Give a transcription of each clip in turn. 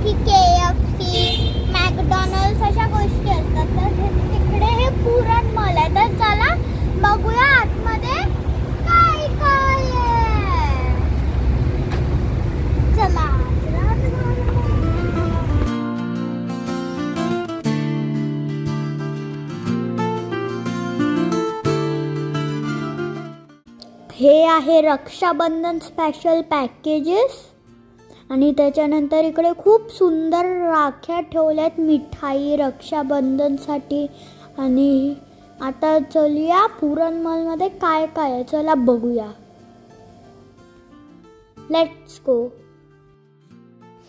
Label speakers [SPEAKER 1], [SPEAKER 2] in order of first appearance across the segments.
[SPEAKER 1] की KFC, McDonald's अशा गोष्टी असतात. तर तिकडे हे पुरण मॉल आहे. तर चला बघूया आतमध्ये काय काय आहे. चला. हे आहे रक्षाबंधन स्पेशल पॅकेजेस आणि त्याच्यानंतर इकडे खूप सुंदर राख्या ठेवल्यात मिठाई रक्षाबंधनसाठी. आणि आता चलूया पुरण मॉलमध्ये काय काय आहे. चला बघूया. Let's go.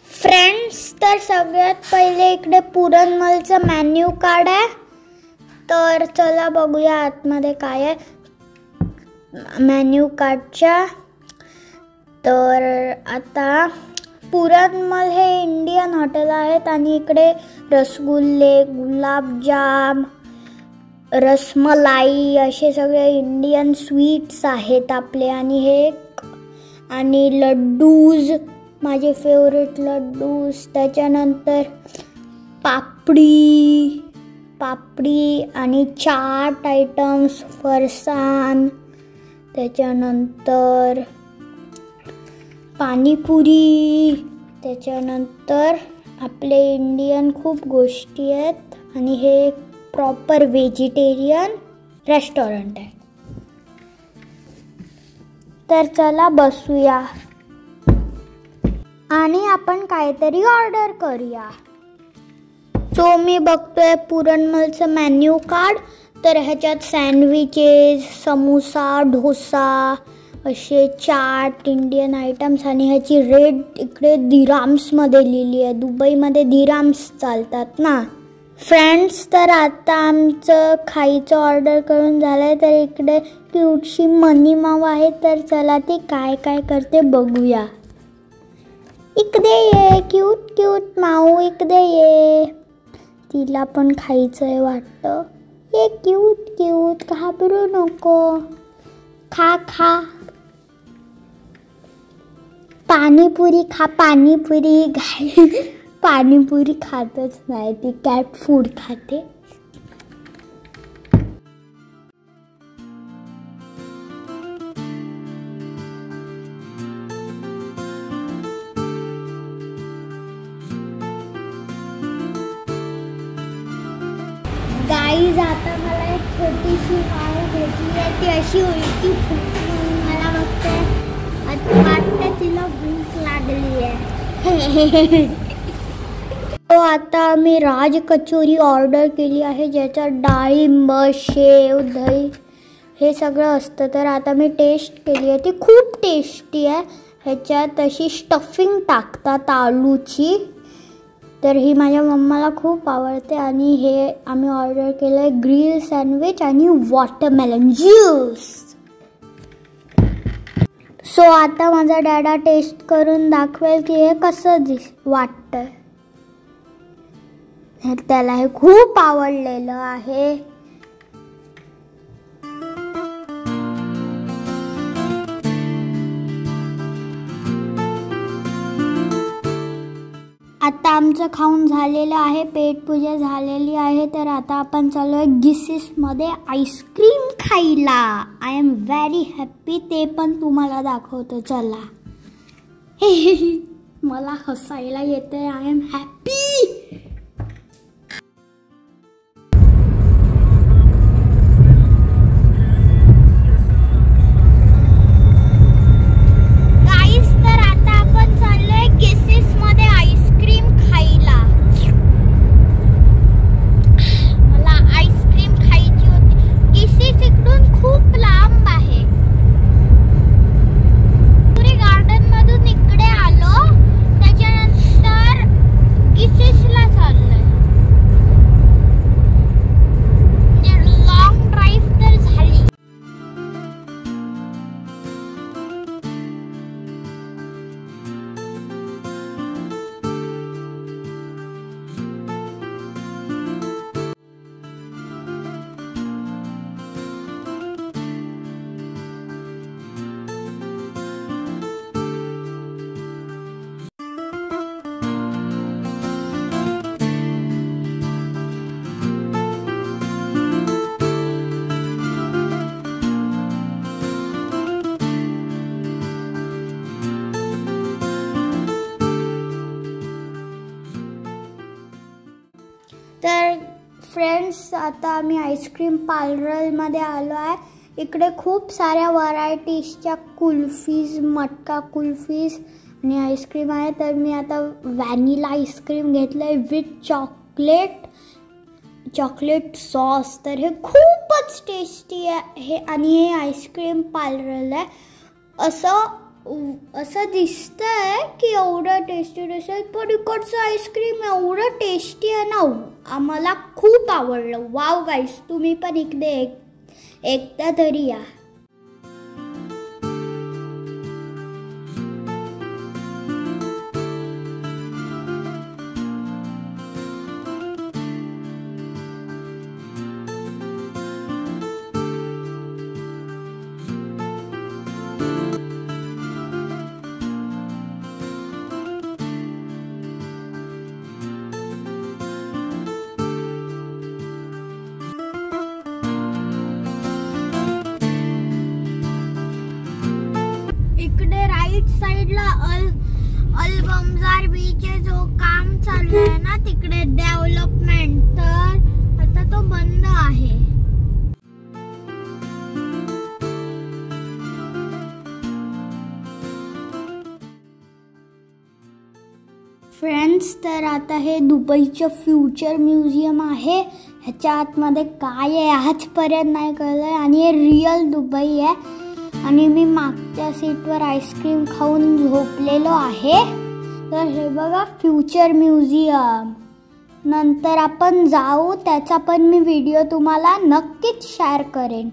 [SPEAKER 1] फ्रेंड्स, तर सगळ्यात पहिले इकडे पुरण मॉलचं मेन्यू कार्ड आहे. तर चला बघूया आतमध्ये काय आहे मेन्यू कार्डच्या. तर आता पुरण मॉल हे इंडियन हॉटेल आहेत आणि इकडे रसगुल्ले, गुलाबजाम, रसमलाई असे सगळे इंडियन स्वीट्स आहेत आपले. आणि लड्डूज, माझे फेवरेट लड्डूज. त्याच्यानंतर पापडी आणि चाट आयटम्स, फरसाण. त्याच्यानंतर पाणीपुरी. त्याच्यानंतर आपले इंडियन खूप गोष्टी आहेत. आणि हे एक प्रॉपर व्हेजिटेरियन रेस्टॉरंट आहे. तर चला बसूया आणि आपण काहीतरी ऑर्डर करूया. सो मी बघतोय पुरण मॉलचं मेन्यू कार्ड. तर ह्याच्यात सँडविचेस, समोसा, डोसा असे चाट इंडियन आयटम्स. आणि ह्याची रेट इकडे दिराम्समध्ये लिहिली आहे. दुबईमध्ये दिराम्स चालतात ना. फ्रेंड्स, तर आता आमचं खायचं ऑर्डर करून झालं आहे. तर इकडे क्यूटशी मनी माऊ आहे. तर चला ती काय काय करते बघूया. इकडे ये क्यूट क्यूट माऊ, इकडे ये. तिला पण खायचं आहे वाटतं. ये क्यूट क्यूट, घाबरू नको, खा खा. पाणीपुरी खा, पाणीपुरी. पाणीपुरी खातच नाही ती, कॅट फूड खाते. गाईज, आता मला एक छोटीशी माऊ भेटली आहे. ती अशी उलटी फुटून मला वाटतं तिला भूक लागली आहे. तो आता आम्ही राज कचोरी ऑर्डर केली आहे, ज्याच्यात डाळिंब, शेव, दही हे सगळं असतं. तर आता मी टेस्ट केली आहे, ती खूप टेस्टी आहे. ह्याच्यात अशी स्टफिंग टाकतात आलूची. तर ही माझ्या मम्माला खूप आवडते. आणि हे आम्ही ऑर्डर केलं आहे ग्रिल सँडविच आणि वॉटरमेलन ज्यूस. सो आता माझा डॅडा टेस्ट करून दाखवेल की हे कसं वाटतं. त्याला हे खूप आवडलेलं आहे. आता आमचं खाऊन झालेलं आहे, पेटपूजा झालेली आहे. तर आता आपण चालू आहे गिसीसमध्ये आईस्क्रीम खायला. I am very happy. ते पण तुम्हाला दाखवतो. चला. मला हसायला येतंय. I am happy. गार्डन मधून इकडे आलो. त्याच्यानंतर तर फ्रेंड्स, आता आम्ही आईस्क्रीम पार्लरमध्ये आलो आहे. इकडे खूप साऱ्या व्हरायटीजच्या कुल्फीज, मटका कुल्फीज आणि आईस्क्रीम आहे. तर मी आता व्हॅनिला आईस्क्रीम घेतलं आहे विथ चॉकलेट सॉस. तर हे खूपच टेस्टी आहे आणि हे आईस्क्रीम पार्लर आहे. असं दिसतंय की एवढं टेस्टी असेल, पण इकडचं आईस्क्रीम एवढं टेस्टी आहे ना, आम्हाला खूप आवडलं. वाव गाईस, तुम्ही पण इकडे एकदा तरी या. इकडे राईट साइडला अलबमजार बीच जो काम चालू आहे ना, तिकडे डेव्हलपमेंट, तर आता तो बंद आहे. फ्रेंड्स, तर आता हे दुबईचं फ्युचर म्युझियम आहे. ह्याच्या आतमध्ये काय आहे आजपर्यंत नाही कळलंय आणि हे रिअल दुबई आहे. आणि मी मागच्या सीटवर आईस्क्रीम खाऊन झोपलेलो आहे. तर हे बघा फ्युचर म्युझियम. नंतर आपण जाऊ, त्याचा पण मी व्हिडिओ तुम्हाला नक्कीच शेअर करेन.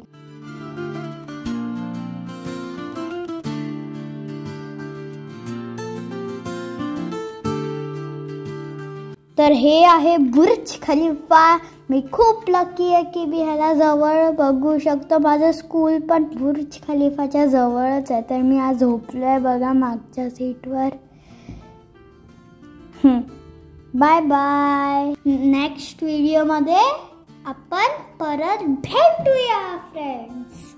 [SPEAKER 1] तर हे आहे बुर्ज खलिफा. मी खूप लकी आहे की मी ह्याला जवळ बघू शकतो. माझं स्कूल पण बुर्ज खलिफाच्या जवळच आहे. तर मी आज झोपलोय बघा मागच्या सीटवर. Bye bye. नेक्स्ट व्हिडिओमध्ये आपण परत भेटूया फ्रेंड्स.